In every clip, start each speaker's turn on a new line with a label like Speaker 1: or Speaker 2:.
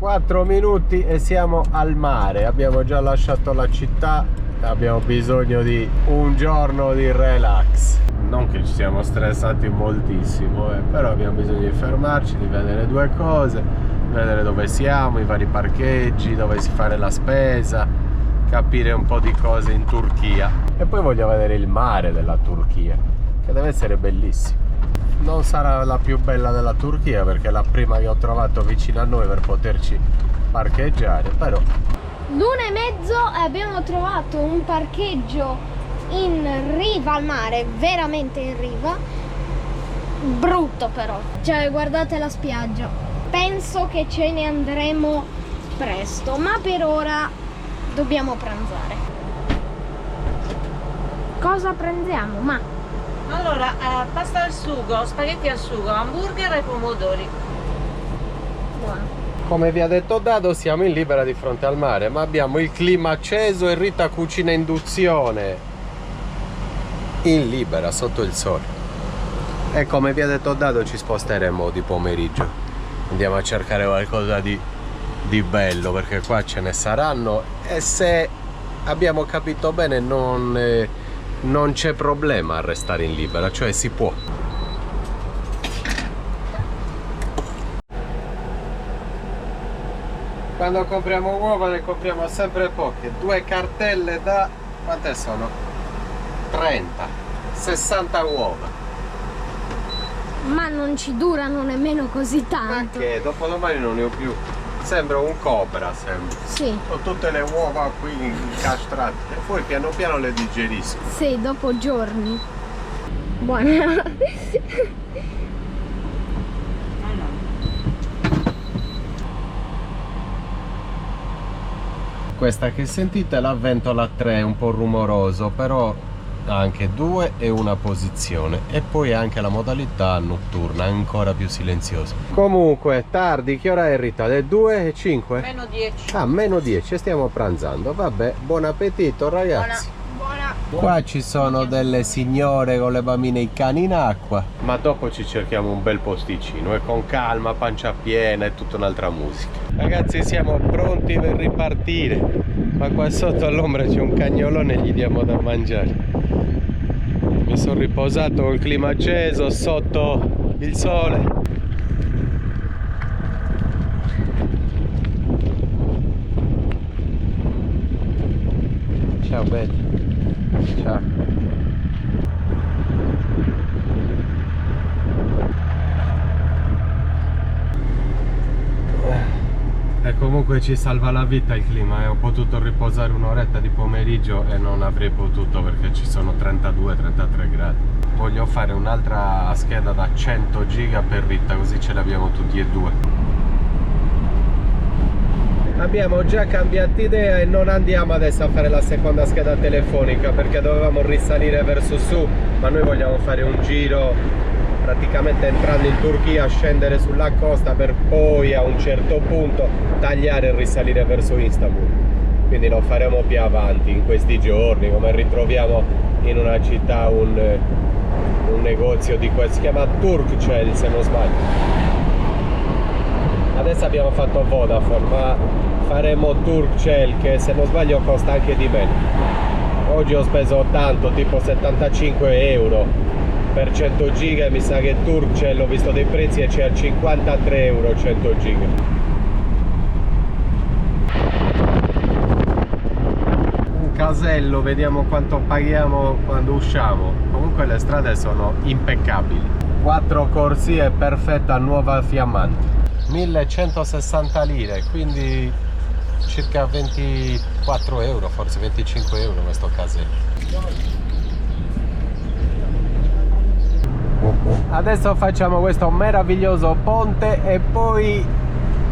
Speaker 1: 4 minuti e siamo al mare. Abbiamo già lasciato la città, abbiamo bisogno di un giorno di relax. Non che ci siamo stressati moltissimo, però abbiamo bisogno di fermarci, di vedere due cose, vedere dove siamo, i vari parcheggi, dove si fare la spesa, capire un po' di cose in Turchia. E poi voglio vedere il mare della Turchia, che deve essere bellissimo. Non sarà la più bella della Turchia perché è la prima che ho trovato vicino a noi per poterci parcheggiare, però...
Speaker 2: L'1:30 e abbiamo trovato un parcheggio in riva al mare, veramente in riva. Brutto però. Cioè, guardate la spiaggia. Penso che ce ne andremo presto, ma per ora dobbiamo pranzare. Cosa pranziamo? Ma
Speaker 3: allora, pasta al sugo, spaghetti al sugo, hamburger e pomodori.
Speaker 2: buono.
Speaker 1: Come vi ha detto Dado, siamo in Libera di fronte al mare, ma abbiamo il clima acceso e Rita cucina induzione in Libera sotto il sole. E come vi ha detto Dado, ci sposteremo di pomeriggio, andiamo a cercare qualcosa di bello, perché qua ce ne saranno e se abbiamo capito bene non c'è problema a restare in Libera, cioè si può. Quando compriamo uova ne compriamo sempre poche. 2 cartelle da... quante sono? 30, 60 uova.
Speaker 2: Ma non ci durano nemmeno così tanto.
Speaker 1: Ma che dopodomani non ne ho più. Sembra un cobra, sembra.
Speaker 2: Sì.
Speaker 1: Ho tutte le uova qui incastrate e poi piano piano le digerisco.
Speaker 2: Sì, dopo giorni. Buona.
Speaker 1: Questa che sentite è la ventola 3, un po' rumoroso, però ha anche 2 e una posizione e poi anche la modalità notturna, ancora più silenziosa. Comunque, tardi, che ora è Rita? Le 2:05?
Speaker 3: Meno 10.
Speaker 1: Ah, meno 10, stiamo pranzando. Vabbè, buon appetito ragazzi.
Speaker 2: Buona.
Speaker 1: Qua ci sono delle signore con le bambine e i cani in acqua, ma dopo ci cerchiamo un bel posticino e con calma, pancia piena e tutta un'altra musica. Ragazzi, siamo pronti per ripartire, ma qua sotto all'ombra c'è un cagnolone e gli diamo da mangiare. Mi sono riposato col clima acceso sotto il sole. Ciao belli. Ciao. E comunque ci salva la vita il clima, ho potuto riposare un'oretta di pomeriggio e non avrei potuto perché ci sono 32-33 gradi. Voglio fare un'altra scheda da 100 giga per Rita, così ce l'abbiamo tutti e due. Abbiamo già cambiato idea e non andiamo adesso a fare la seconda scheda telefonica perché dovevamo risalire verso su, ma noi vogliamo fare un giro praticamente entrando in Turchia, scendere sulla costa per poi a un certo punto tagliare e risalire verso Istanbul. Quindi lo faremo più avanti in questi giorni, come ritroviamo in una città un negozio di questo, si chiama Turkcell se non sbaglio. Adesso abbiamo fatto Vodafone, ma faremo Turkcell che se non sbaglio costa anche di meno. Oggi ho speso tanto, tipo 75 euro per 100 giga e mi sa che Turkcell ho visto dei prezzi e c'è a 53 euro 100 giga. Un casello, vediamo quanto paghiamo quando usciamo. Comunque le strade sono impeccabili. 4 corsie perfetta, nuova fiammante. 1160 lire, quindi circa 24 euro, forse 25 euro questo casello. Adesso facciamo questo meraviglioso ponte e poi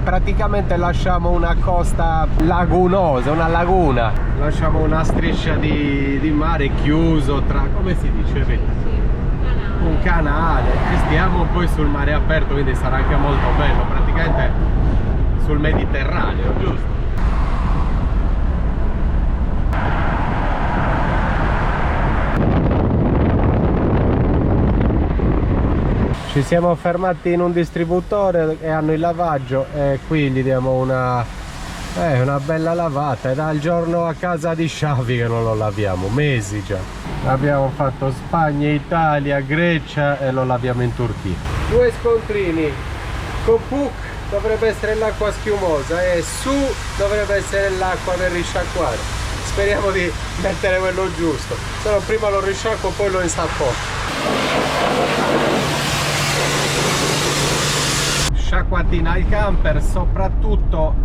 Speaker 1: praticamente lasciamo una costa lagunosa, una laguna, lasciamo una striscia di mare chiuso tra, come si dice? Un canale e stiamo poi sul mare aperto, quindi sarà anche molto bello, praticamente sul Mediterraneo, giusto? Ci siamo fermati in un distributore e hanno il lavaggio e qui gli diamo una bella lavata. È dal giorno a casa di Xavi che non lo laviamo, mesi già. Abbiamo fatto Spagna, Italia, Grecia e lo laviamo in Turchia. 2 scontrini. Kopuk dovrebbe essere l'acqua schiumosa e su dovrebbe essere l'acqua per risciacquare. Speriamo di mettere quello giusto, se no prima lo risciacquo poi lo insappo. Sciacquatina al camper, soprattutto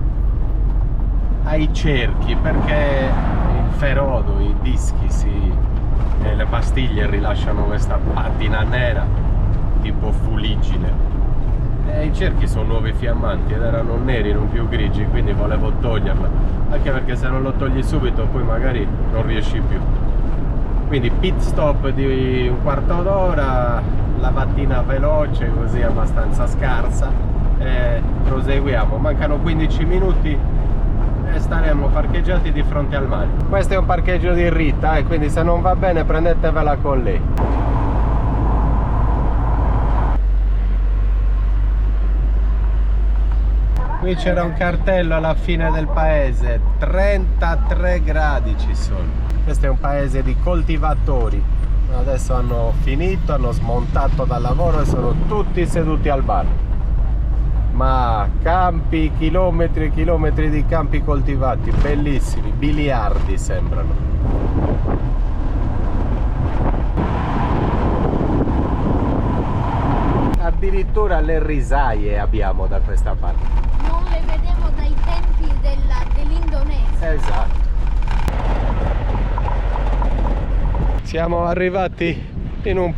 Speaker 1: ai cerchi, perché il ferodo, i dischi e le pastiglie rilasciano questa patina nera tipo fuliggine e i cerchi sono nuovi fiammanti ed erano neri, non più grigi, quindi volevo toglierla, anche perché se non lo togli subito poi magari non riesci più. Quindi pit stop di un quarto d'ora, lavatina veloce, così abbastanza scarsa, e proseguiamo. Mancano 15 minuti e staremo parcheggiati di fronte al mare. Questo è un parcheggio di Rita e quindi se non va bene prendetevela con lei. Qui c'era un cartello alla fine del paese, 33 gradi ci sono. Questo è un paese di coltivatori. Adesso hanno finito, hanno smontato dal lavoro e sono tutti seduti al bar. Ma campi, chilometri e chilometri di campi coltivati, bellissimi, biliardi sembrano. Addirittura le risaie abbiamo da questa parte.
Speaker 2: Non le vedevo dai tempi dell'Indonesia.
Speaker 1: Esatto. Siamo arrivati in un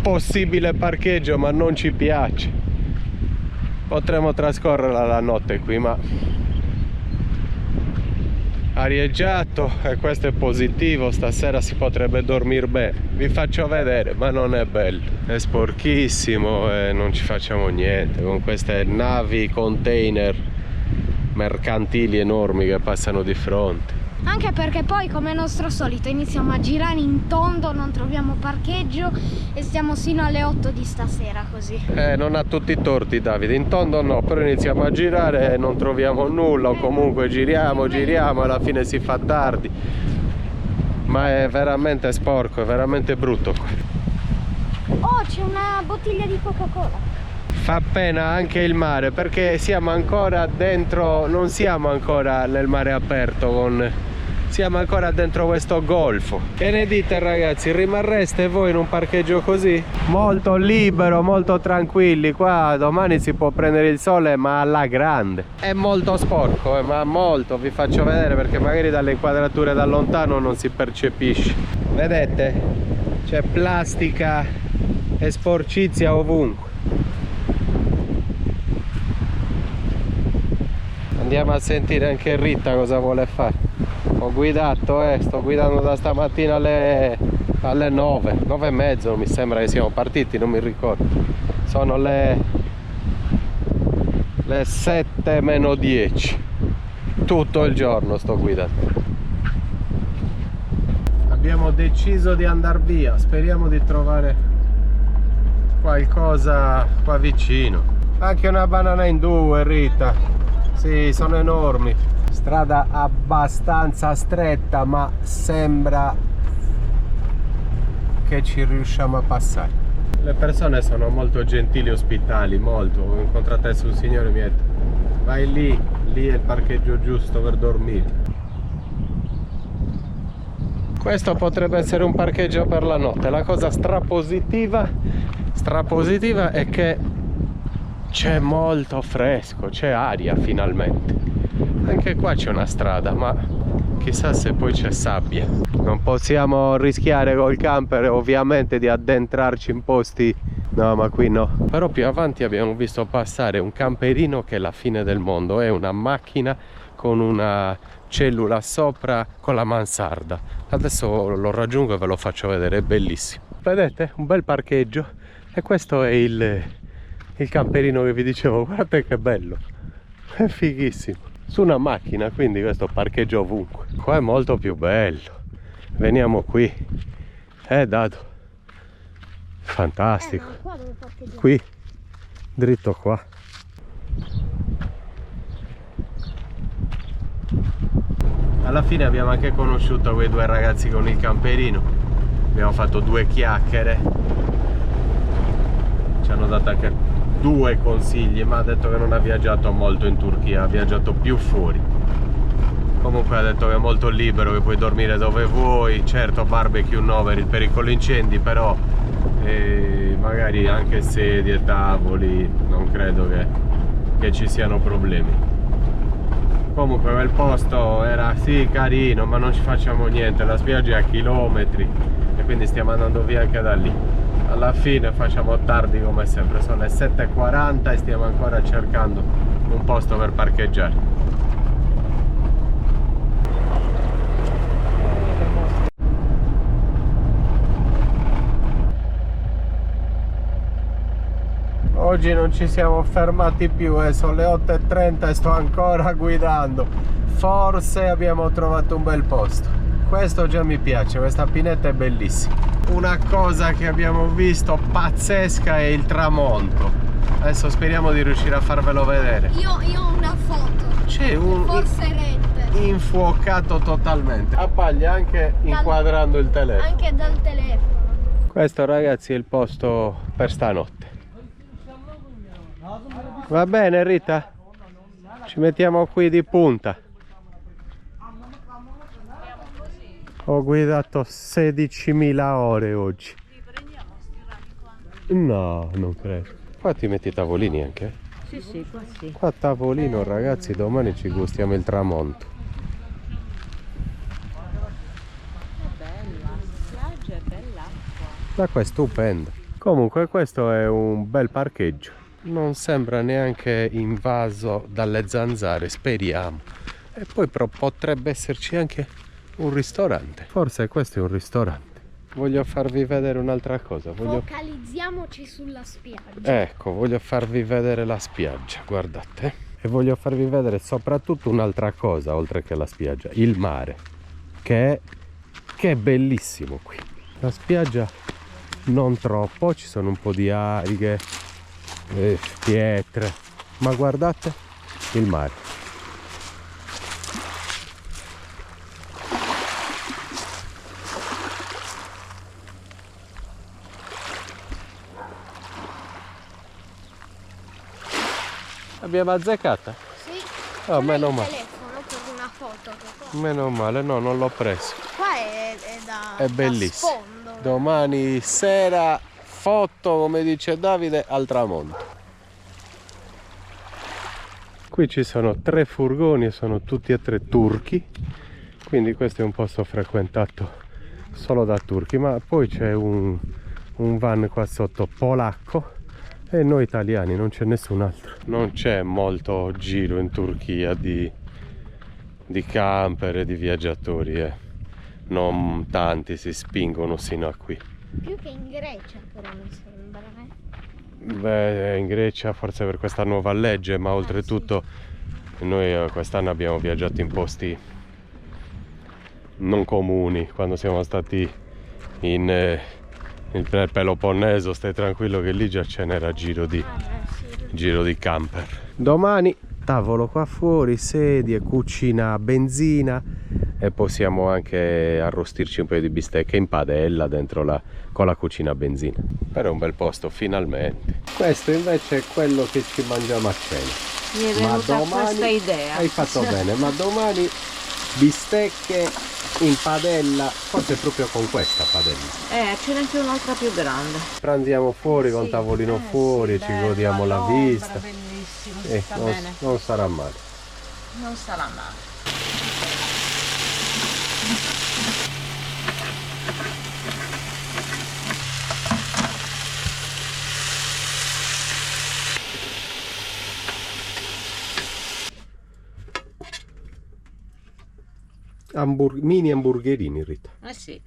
Speaker 1: possibile parcheggio, ma non ci piace. Potremmo trascorrere la notte qui, ma arieggiato e questo è positivo. Stasera si potrebbe dormire bene. Vi faccio vedere, ma non è bello, è sporchissimo e non ci facciamo niente con queste navi container mercantili enormi che passano di fronte.
Speaker 2: Anche perché poi, come nostro solito, iniziamo a girare in tondo, non troviamo parcheggio e stiamo sino alle 8 di stasera così.
Speaker 1: Non ha tutti i torti Davide, in tondo no, però iniziamo a girare e non troviamo nulla, o comunque giriamo e alla fine si fa tardi. Ma è veramente sporco, è veramente brutto qua.
Speaker 2: Oh, c'è una bottiglia di Coca-Cola.
Speaker 1: Fa pena anche il mare, perché siamo ancora dentro, non siamo ancora nel mare aperto, siamo ancora dentro questo golfo. Che ne dite ragazzi, rimarreste voi in un parcheggio così? Molto libero, molto tranquilli, qua domani si può prendere il sole ma alla grande. È molto sporco, ma molto, vi faccio vedere perché magari dalle inquadrature da lontano non si percepisce. Vedete? C'è plastica e sporcizia ovunque. Andiamo a sentire anche Rita cosa vuole fare. Ho guidato, sto guidando da stamattina alle 9:30, mi sembra che siamo partiti, non mi ricordo. Sono le 7 meno 10. Tutto il giorno sto guidando. Abbiamo deciso di andare via, speriamo di trovare qualcosa qua vicino. Anche una banana in due, Rita. Sì, sono enormi. Strada abbastanza stretta, ma sembra che ci riusciamo a passare. Le persone sono molto gentili e ospitali, molto. Ho incontrato adesso un signore e mi ha detto: vai lì è il parcheggio giusto per dormire. Questo potrebbe essere un parcheggio per la notte. La cosa strapositiva è che c'è molto fresco, c'è aria finalmente. Anche qua c'è una strada, ma chissà se poi c'è sabbia. Non possiamo rischiare col camper ovviamente di addentrarci in posti, no, ma qui no. Però più avanti abbiamo visto passare un camperino che è la fine del mondo, è una macchina con una cellula sopra con la mansarda. Adesso lo raggiungo e ve lo faccio vedere, è bellissimo. Vedete? Un bel parcheggio e questo è il camperino che vi dicevo. Guardate che bello, è fighissimo, su una macchina, quindi questo parcheggio ovunque. Qua è molto più bello, veniamo qui, Dado, fantastico.
Speaker 2: Qua dove parcheggiamo?
Speaker 1: Qui dritto qua. Alla fine abbiamo anche conosciuto quei due ragazzi con il camperino, abbiamo fatto due chiacchiere, ci hanno dato anche due consigli, ma ha detto che non ha viaggiato molto in Turchia, ha viaggiato più fuori. Comunque ha detto che è molto libero, che puoi dormire dove vuoi, certo barbecue no per il pericolo incendi, però magari anche sedie, tavoli, non credo che ci siano problemi. Comunque quel posto era sì carino, ma non ci facciamo niente, la spiaggia è a chilometri e quindi stiamo andando via anche da lì. Alla fine facciamo tardi come sempre, sono le 7:40 e stiamo ancora cercando un posto per parcheggiare. Oggi non ci siamo fermati più, sono le 8:30 e sto ancora guidando. Forse abbiamo trovato un bel posto. Questo già mi piace, questa pineta è bellissima. Una cosa che abbiamo visto pazzesca è il tramonto. Adesso speriamo di riuscire a farvelo vedere.
Speaker 2: Io ho una foto.
Speaker 1: C'è un
Speaker 2: Forse rende.
Speaker 1: infuocato totalmente. Appaglia anche inquadrando il telefono.
Speaker 2: Anche dal telefono.
Speaker 1: Questo ragazzi è il posto per stanotte. Va bene Rita? Ci mettiamo qui di punta. Ho guidato 16.000 ore oggi. No, non credo. Qua ti metti i tavolini anche?
Speaker 3: Sì, sì, qua sì.
Speaker 1: Qua tavolino ragazzi, domani ci gustiamo il tramonto.
Speaker 3: È bella, la spiaggia è bella acqua.
Speaker 1: L'acqua è stupenda. Comunque questo è un bel parcheggio. Non sembra neanche invaso dalle zanzare, speriamo. E poi potrebbe esserci anche un ristorante. Forse questo è un ristorante. Voglio farvi vedere un'altra cosa.
Speaker 2: Focalizziamoci sulla spiaggia.
Speaker 1: Ecco, voglio farvi vedere la spiaggia, guardate. E voglio farvi vedere soprattutto un'altra cosa, oltre che la spiaggia, il mare, che è bellissimo qui. La spiaggia non troppo, ci sono un po' di alghe, pietre, ma guardate il mare. Abbiamo azzeccata?
Speaker 2: Sì.
Speaker 1: Oh, meno male.
Speaker 2: Il telefono per una foto. Che
Speaker 1: Meno male, no, non l'ho preso.
Speaker 2: qua è da
Speaker 1: È bellissimo.
Speaker 2: da sfondo.
Speaker 1: Domani sera foto, come dice Davide, al tramonto. Qui ci sono 3 furgoni e sono tutti e 3 turchi, quindi questo è un posto frequentato solo da turchi, ma poi c'è un van qua sotto polacco e noi italiani, non c'è nessun altro. Non c'è molto giro in Turchia di camper e di viaggiatori, non tanti si spingono sino a qui.
Speaker 2: Più che in Grecia però mi sembra.
Speaker 1: Beh, in Grecia forse per questa nuova legge, ma oltretutto sì. Noi quest'anno abbiamo viaggiato in posti non comuni. Quando siamo stati nel Peloponneso, stai tranquillo che lì già ce n'era giro di camper. Domani tavolo qua fuori, sedie, cucina a benzina e possiamo anche arrostirci un paio di bistecche in padella dentro con la cucina a benzina. Però è un bel posto, finalmente. Questo invece è quello che ci mangiamo a cena.
Speaker 3: Mi è venuta questa idea.
Speaker 1: Hai fatto bene, ma domani bistecche in padella, forse proprio con questa padella.
Speaker 3: Ce n'è anche un'altra più grande.
Speaker 1: Prandiamo fuori con tavolino fuori,
Speaker 3: sì,
Speaker 1: ci
Speaker 3: bella,
Speaker 1: godiamo la vista.
Speaker 3: Bellissimo, sta
Speaker 1: Non,
Speaker 3: bene.
Speaker 1: non sarà male.
Speaker 3: Non sarà male.
Speaker 1: Mini hamburgerini, Rita.
Speaker 3: Sì.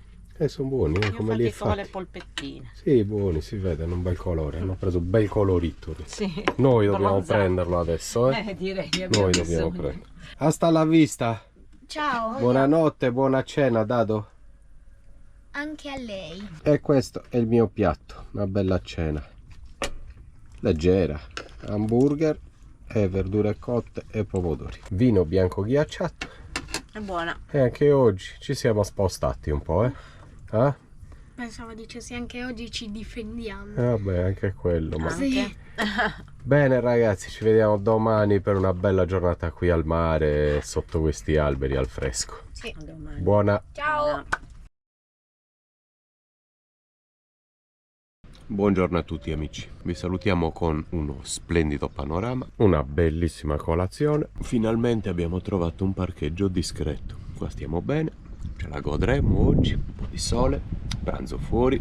Speaker 1: Sono buoni, come li hai
Speaker 3: con le
Speaker 1: fatti?
Speaker 3: polpettine.
Speaker 1: Sì, buoni, si vede, hanno un bel colore, hanno preso un bel colorito.
Speaker 3: Sì.
Speaker 1: Noi dobbiamo
Speaker 3: Bronzato.
Speaker 1: prenderlo adesso,
Speaker 3: Direi che
Speaker 1: Noi dobbiamo prenderlo. Hasta la vista.
Speaker 2: Ciao.
Speaker 1: Buonanotte, buona cena, Dado.
Speaker 2: Anche a lei.
Speaker 1: E questo è il mio piatto, una bella cena. leggera, hamburger e verdure cotte e pomodori. Vino bianco ghiacciato.
Speaker 3: È buona.
Speaker 1: E anche oggi ci siamo spostati un po', eh?
Speaker 2: Pensavo dicessi anche oggi ci difendiamo.
Speaker 1: Vabbè, anche quello. Ma...
Speaker 2: Sì.
Speaker 1: Bene ragazzi, ci vediamo domani per una bella giornata qui al mare, sotto questi alberi al fresco.
Speaker 2: Sì.
Speaker 1: Buona.
Speaker 2: Ciao.
Speaker 1: Buongiorno a tutti amici, vi salutiamo con uno splendido panorama, una bellissima colazione. Finalmente abbiamo trovato un parcheggio discreto, qua stiamo bene, ce la godremo oggi, un po' di sole, pranzo fuori,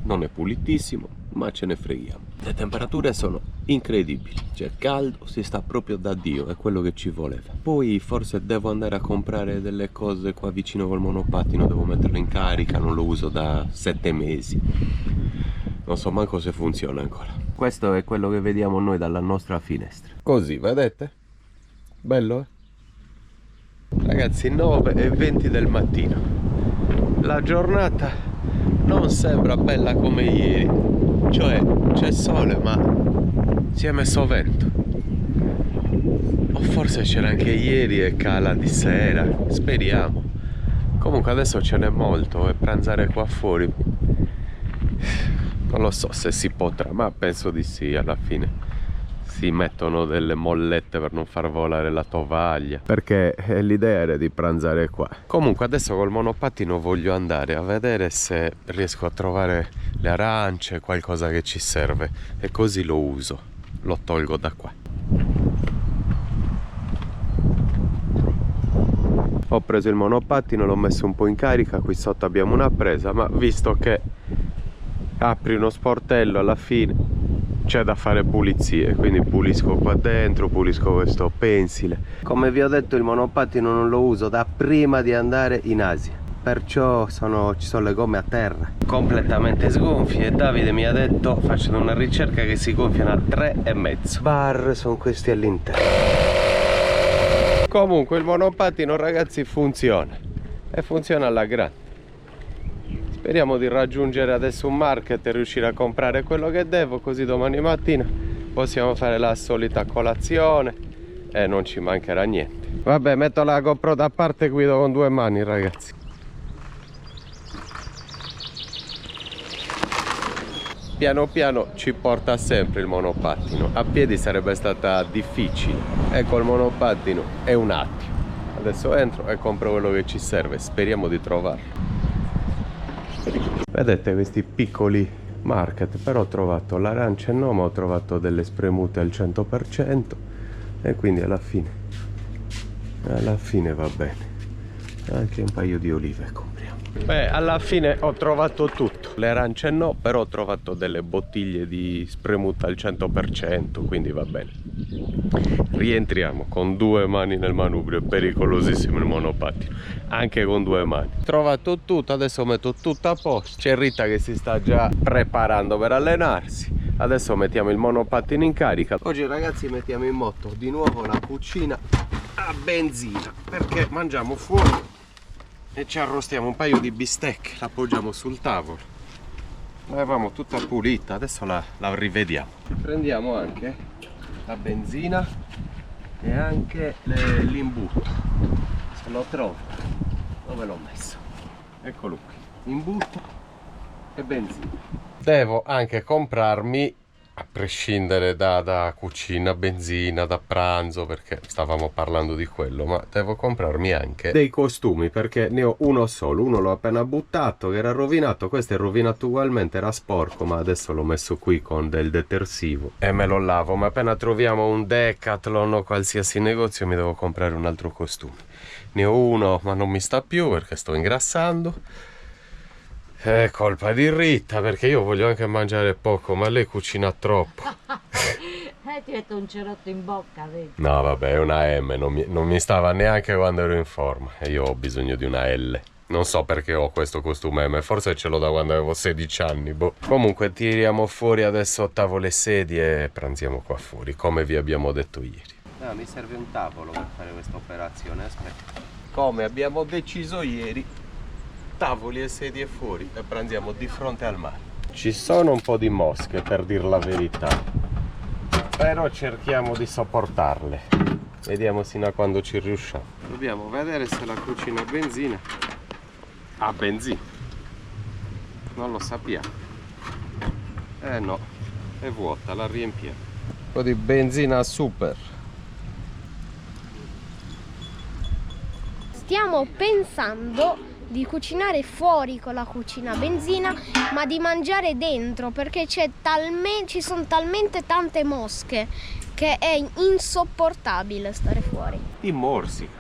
Speaker 1: non è pulitissimo ma ce ne freghiamo. Le temperature sono incredibili, c'è caldo, si sta proprio da Dio, è quello che ci voleva. Poi forse devo andare a comprare delle cose qua vicino col monopattino, devo metterlo in carica, non lo uso da 7 mesi. Non so manco se funziona ancora. Questo è quello che vediamo noi dalla nostra finestra. Così, vedete? Bello, Ragazzi, 9:20 del mattino. La giornata non sembra bella come ieri. Cioè, c'è sole, ma si è messo vento. O forse c'era anche ieri e cala di sera. Speriamo. Comunque adesso ce n'è molto e pranzare qua fuori... Non lo so se si potrà, ma penso di sì. Alla fine si mettono delle mollette per non far volare la tovaglia, perché l'idea era di pranzare qua. Comunque adesso col monopattino voglio andare a vedere se riesco a trovare le arance, qualcosa che ci serve, e così lo uso, lo tolgo da qua. Ho preso il monopattino, l'ho messo un po' in carica, qui sotto abbiamo una presa, ma visto che apri uno sportello alla fine c'è da fare pulizie, quindi pulisco qua dentro, pulisco questo pensile. Come vi ho detto, il monopattino non lo uso da prima di andare in Asia, perciò ci sono le gomme a terra completamente sgonfie, e Davide mi ha detto, facendo una ricerca, che si gonfiano a 3,5 bar, sono questi all'interno. Comunque il monopattino ragazzi funziona, e funziona alla grande. Speriamo di raggiungere adesso un market e riuscire a comprare quello che devo, così domani mattina possiamo fare la solita colazione e non ci mancherà niente. Vabbè, metto la GoPro da parte e guido con 2 mani ragazzi. Piano piano ci porta sempre il monopattino, a piedi sarebbe stata difficile e col monopattino è un attimo. Adesso entro e compro quello che ci serve, speriamo di trovarlo. Vedete questi piccoli market, però ho trovato l'arancia no, ma ho trovato delle spremute al 100% e quindi alla fine va bene. Anche un paio di olive compriamo. Beh, alla fine ho trovato tutto. Le arance no, però ho trovato delle bottiglie di spremuta al 100%, quindi va bene. Rientriamo con 2 mani nel manubrio, è pericolosissimo il monopattino, anche con 2 mani. Ho trovato tutto, adesso metto tutto a posto. C'è Rita che si sta già preparando per allenarsi. Adesso mettiamo il monopattino in carica. Oggi ragazzi mettiamo in moto di nuovo la cucina a benzina, perché mangiamo fuori e ci arrostiamo un paio di bistecche, la appoggiamo sul tavolo. L'avevamo tutta pulita, adesso la rivediamo. Prendiamo anche la benzina e anche l'imbuto, se lo trovo. Dove l'ho messo? Eccolo qui, imbuto e benzina. Devo anche comprarmi, a prescindere da cucina, benzina, da pranzo, perché stavamo parlando di quello, ma devo comprarmi anche dei costumi, perché ne ho uno solo. Uno l'ho appena buttato, che era rovinato, questo è rovinato ugualmente, era sporco, ma adesso l'ho messo qui con del detersivo e me lo lavo. Ma appena troviamo un Decathlon o qualsiasi negozio mi devo comprare un altro costume. Ne ho uno, ma non mi sta più perché sto ingrassando. È colpa di Rita, perché io voglio anche mangiare poco, ma lei cucina troppo.
Speaker 3: Ti metto un cerotto in bocca, vedi?
Speaker 1: No vabbè, è una M, non mi stava neanche quando ero in forma, e io ho bisogno di una L. Non so perché ho questo costume M, forse ce l'ho da quando avevo 16 anni, boh. Comunque tiriamo fuori adesso tavole e sedie e pranziamo qua fuori, come vi abbiamo detto ieri. No, mi serve un tavolo per fare questa operazione, aspetta. Come abbiamo deciso ieri, tavoli e sedie fuori e pranziamo di fronte al mare. Ci sono un po' di mosche, per dir la verità, però cerchiamo di sopportarle. Vediamo sino a quando ci riusciamo. Dobbiamo vedere se la cucina a benzina ha benzina. Non lo sappiamo. No, è vuota, la riempiamo. Un po' di benzina super.
Speaker 2: Stiamo pensando di cucinare fuori con la cucina a benzina, ma di mangiare dentro, perché ci sono talmente tante mosche che è insopportabile stare fuori.
Speaker 1: Ti morsica.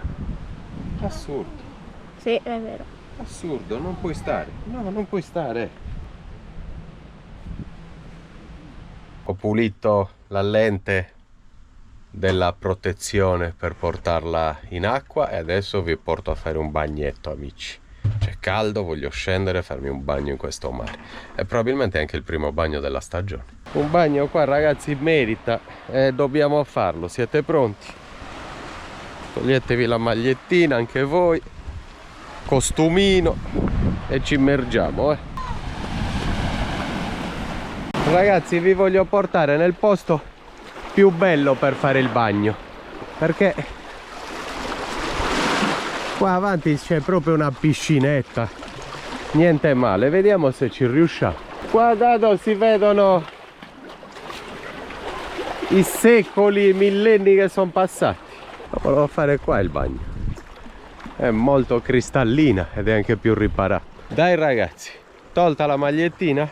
Speaker 1: Assurdo.
Speaker 2: Sì, è vero.
Speaker 1: Assurdo, non puoi stare. No, non puoi stare. Ho pulito la lente della protezione per portarla in acqua e adesso vi porto a fare un bagnetto, amici. C'è caldo, voglio scendere e farmi un bagno in questo mare. E probabilmente anche il primo bagno della stagione. Un bagno qua, ragazzi, merita e dobbiamo farlo. Siete pronti? Toglietevi la magliettina anche voi, costumino e ci immergiamo, Ragazzi, vi voglio portare nel posto più bello per fare il bagno, perché qua avanti c'è proprio una piscinetta, niente male. Vediamo se ci riusciamo. Qua dato si vedono i secoli, i millenni che sono passati. Volevo fare qua il bagno, è molto cristallina ed è anche più riparata. Dai ragazzi, tolta la magliettina,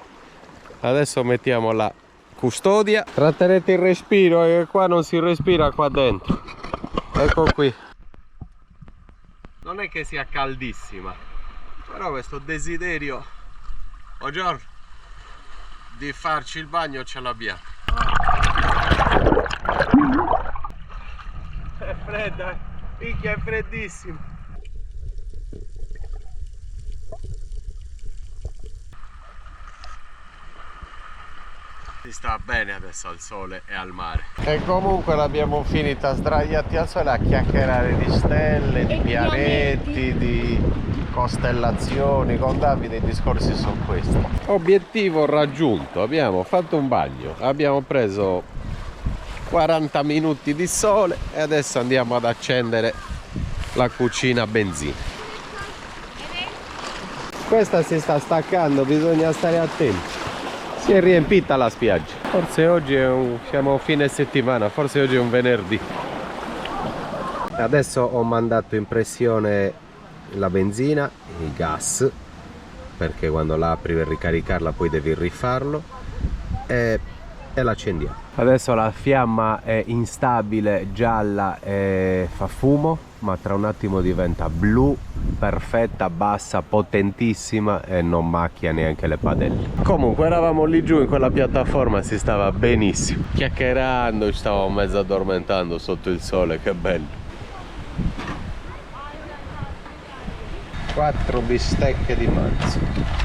Speaker 1: adesso mettiamo la custodia. Tratterete il respiro, che qua non si respira qua dentro. Ecco qui. Non è che sia caldissima, però questo desiderio buongiorno di farci il bagno ce l'abbiamo. È fredda, picchia, è freddissimo. Si sta bene adesso al sole e al mare. E comunque l'abbiamo finita sdraiati al sole a chiacchierare di stelle, di pianeti, di costellazioni. Con Davide i discorsi sono questi. Obiettivo raggiunto, abbiamo fatto un bagno, abbiamo preso 40 minuti di sole e adesso andiamo ad accendere la cucina a benzina. Questa si sta staccando, bisogna stare attenti. Si è riempita la spiaggia. Forse oggi siamo fine settimana, forse oggi è un venerdì. Adesso ho mandato in pressione la benzina, il gas, perché quando la apri per ricaricarla poi devi rifarlo e l'accendiamo. Adesso la fiamma è instabile, gialla e fa fumo, ma tra un attimo diventa blu, perfetta, bassa, potentissima e non macchia neanche le padelle. Comunque eravamo lì giù in quella piattaforma, si stava benissimo, chiacchierando, ci stavamo mezzo addormentando sotto il sole, che bello. 4 bistecche di manzo.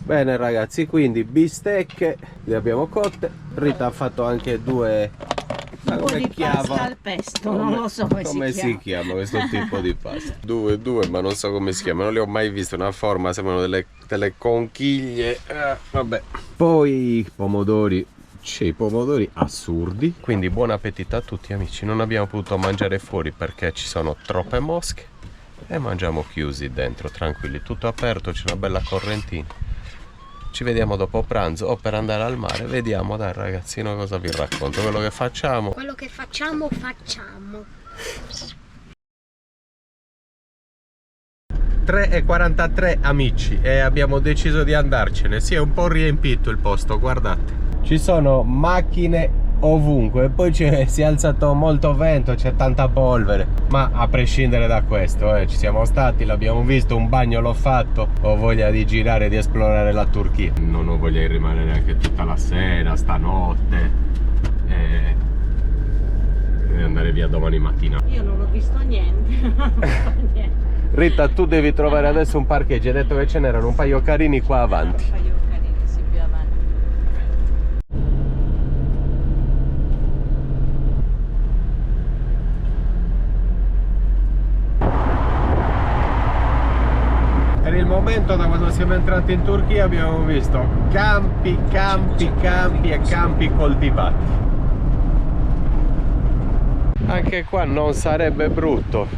Speaker 1: Bene ragazzi, quindi bistecche le abbiamo cotte. Rita ha fatto anche due
Speaker 3: di pasta al pesto, non lo so
Speaker 1: come si chiama questo tipo di pasta. Due, ma non so come si chiama, non le ho mai viste, una forma, sembrano delle conchiglie, vabbè. Poi i pomodori, c'è i pomodori assurdi. Quindi buon appetito a tutti amici. Non abbiamo potuto mangiare fuori perché ci sono troppe mosche e mangiamo chiusi dentro, tranquilli, tutto aperto, c'è una bella correntina. Ci vediamo dopo pranzo o per andare al mare. Vediamo, dai ragazzino, cosa vi racconto. Quello che facciamo 3:43 amici e abbiamo deciso di andarcene. Si è un po' riempito il posto, guardate. Ci sono macchine ovunque, poi si è alzato molto vento, c'è tanta polvere, ma a prescindere da questo ci siamo stati, l'abbiamo visto, un bagno l'ho fatto, ho voglia di girare, di esplorare la Turchia, non ho voglia di rimanere anche tutta la sera, stanotte e andare via domani mattina.
Speaker 3: Io non ho visto niente.
Speaker 1: Rita, tu devi trovare adesso un parcheggio, hai detto che ce n'erano un paio carini qua avanti. momento, da quando siamo entrati in Turchia, abbiamo visto campi, campi, campi e campi coltivati. Anche qua non sarebbe brutto,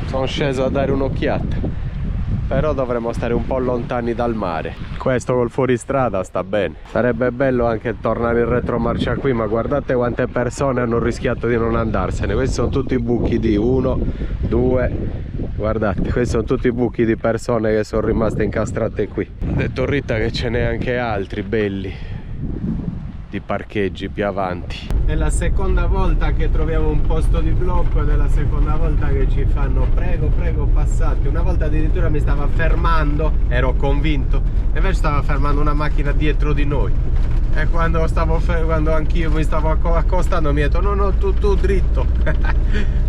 Speaker 1: sono sceso a dare un'occhiata, però dovremmo stare un po' lontani dal mare. Questo col fuoristrada sta bene. Sarebbe bello anche tornare in retromarcia qui, ma guardate quante persone hanno rischiato di non andarsene. Questi sono tutti buchi di 1, 2, guardate, questi sono tutti buchi di persone che sono rimaste incastrate qui. Ha detto Rita che ce n'è anche altri belli di parcheggi più avanti. È la seconda volta che troviamo un posto di blocco ed è la seconda volta che ci fanno prego prego passate. Una volta addirittura mi stava fermando, ero convinto, e invece stava fermando una macchina dietro di noi, e quando anch'io mi stavo accostando mi ha detto no tu dritto.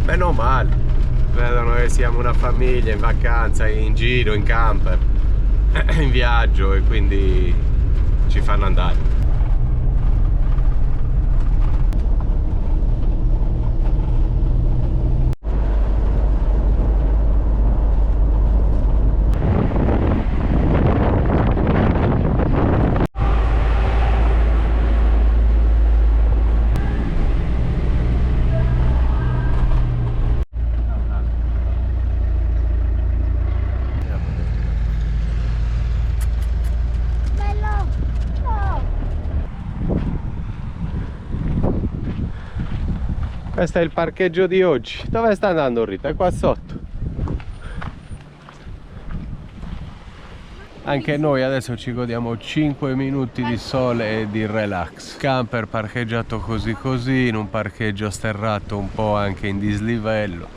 Speaker 1: Meno male, vedono che siamo una famiglia in vacanza, in giro, in camper, in viaggio, e quindi ci fanno andare. Questo è il parcheggio di oggi. Dove sta andando Rita? È qua sotto. Anche noi adesso ci godiamo 5 minuti di sole e di relax. Camper parcheggiato così così, in un parcheggio sterrato un po' anche in dislivello.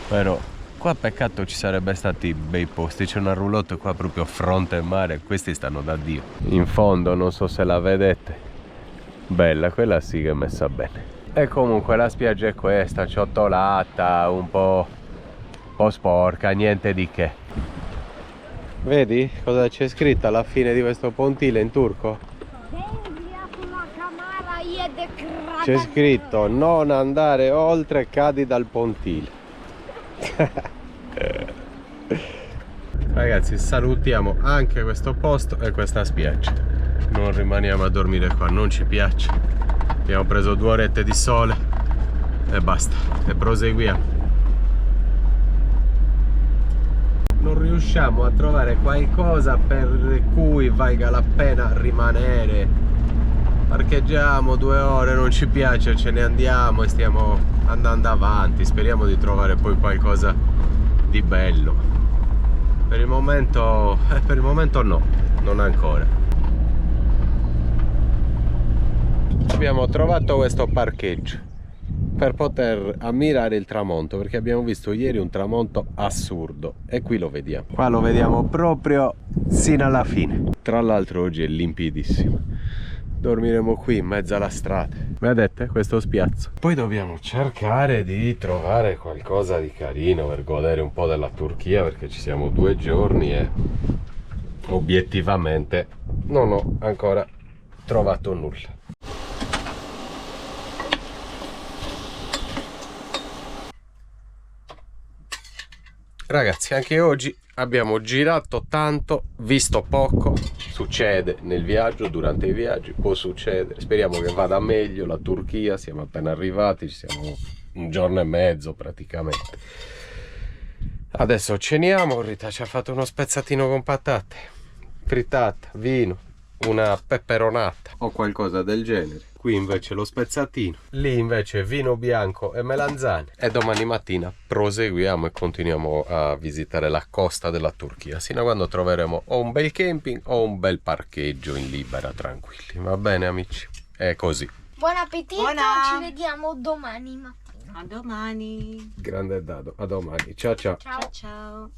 Speaker 1: Però qua peccato ci sarebbe stati bei posti. C'è una roulotte qua proprio fronte al mare. Questi stanno da Dio. In fondo, non so se la vedete. Bella, quella sì che è messa bene. E comunque la spiaggia è questa, ciottolata, un po' sporca, niente di che. Vedi cosa c'è scritto alla fine di questo pontile in turco? C'è scritto non andare oltre, cadi dal pontile. Ragazzi, salutiamo anche questo posto e questa spiaggia. Non rimaniamo a dormire qua, non ci piace. Abbiamo preso 2 orette di sole e basta, e proseguiamo. Non riusciamo a trovare qualcosa per cui valga la pena rimanere. Parcheggiamo 2 ore, non ci piace, ce ne andiamo e stiamo andando avanti. Speriamo di trovare poi qualcosa di bello. Per il momento no, non ancora. Abbiamo trovato questo parcheggio per poter ammirare il tramonto, perché abbiamo visto ieri un tramonto assurdo e qui lo vediamo. Qua lo vediamo proprio sino alla fine. Tra l'altro oggi è limpidissimo. Dormiremo qui in mezzo alla strada. Vedete questo spiazzo? Poi dobbiamo cercare di trovare qualcosa di carino per godere un po' della Turchia, perché ci siamo 2 giorni e obiettivamente non ho ancora trovato nulla. Ragazzi, anche oggi abbiamo girato tanto, visto poco. Succede nel viaggio, durante i viaggi, può succedere. Speriamo che vada meglio la Turchia, siamo appena arrivati, ci siamo 1 giorno e mezzo praticamente. Adesso ceniamo, Rita ci ha fatto uno spezzatino con patate, frittata, vino, una peperonata o qualcosa del genere. Qui invece lo spezzatino, lì invece vino bianco e melanzane. E domani mattina proseguiamo e continuiamo a visitare la costa della Turchia, sino a quando troveremo o un bel camping o un bel parcheggio in libera, tranquilli. Va bene amici? È così.
Speaker 2: Buon appetito, ci vediamo domani mattina.
Speaker 3: A domani.
Speaker 1: Grande dado, a domani. Ciao ciao.
Speaker 3: Ciao ciao.